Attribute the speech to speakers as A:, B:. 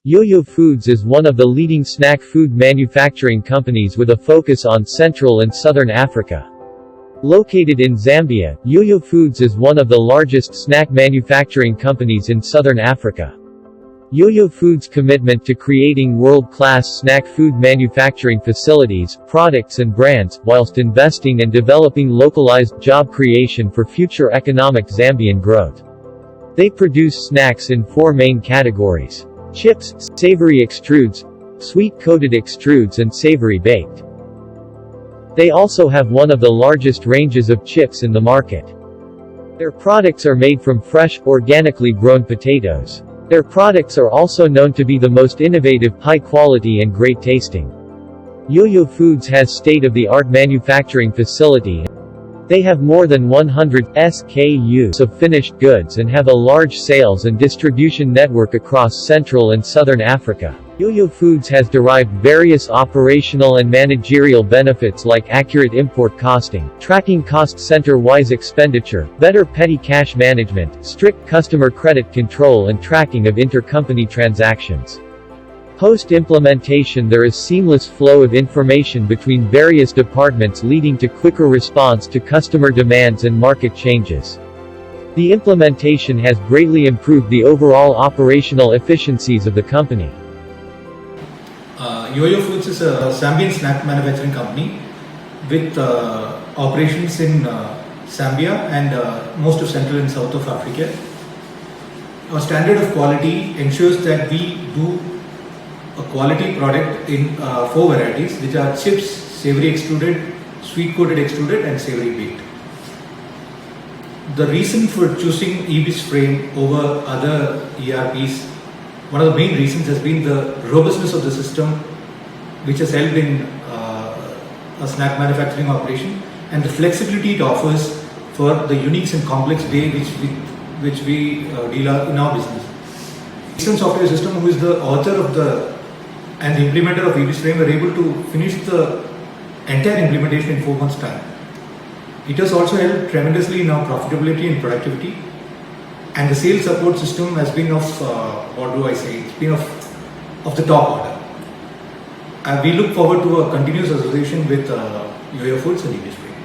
A: Yoyo Foods is one of the leading snack food manufacturing companies with a focus on Central and Southern Africa. Located in Zambia, Yoyo Foods is one of the largest snack manufacturing companies in Southern Africa. Yoyo Foods' commitment to creating world-class snack food manufacturing facilities, products and brands, whilst investing and developing localized job creation for future economic Zambian growth. They produce snacks in 4 main categories: chips, savory extrudes, sweet-coated extrudes and savory baked. They also have one of the largest ranges of chips in the market. Their products are made from fresh, organically grown potatoes. Their products are also known to be the most innovative, high quality and great tasting. Yoyo Foods has state-of-the-art manufacturing facility. They have more than 100 SKUs of finished goods and have a large sales and distribution network across Central and Southern Africa. Yoyo Foods has derived various operational and managerial benefits like accurate import costing, tracking cost center-wise expenditure, better petty cash management, strict customer credit control and tracking of intercompany transactions. Post-implementation there is seamless flow of information between various departments leading to quicker response to customer demands and market changes. The implementation has greatly improved the overall operational efficiencies of the company.
B: Yoyo Foods is a Zambian snack manufacturing company with operations in Zambia and most of Central and South of Africa. Our standard of quality ensures that we do a quality product in 4 varieties, which are chips, savory extruded, sweet coated extruded and savory baked. The reason for choosing ebizframe over other ERPs, one of the main reasons has been the robustness of the system which is held in a snack manufacturing operation and the flexibility it offers for the unique and complex way which we deal in our business. ERP Software System, who is the author of and the implementer of ebizframe, were able to finish the entire implementation in 4 months' time. It has also helped tremendously in our profitability and productivity, and the sales support system has been of, it's been of the top order. We look forward to a continuous association with Yoyo Foods and ebizframe.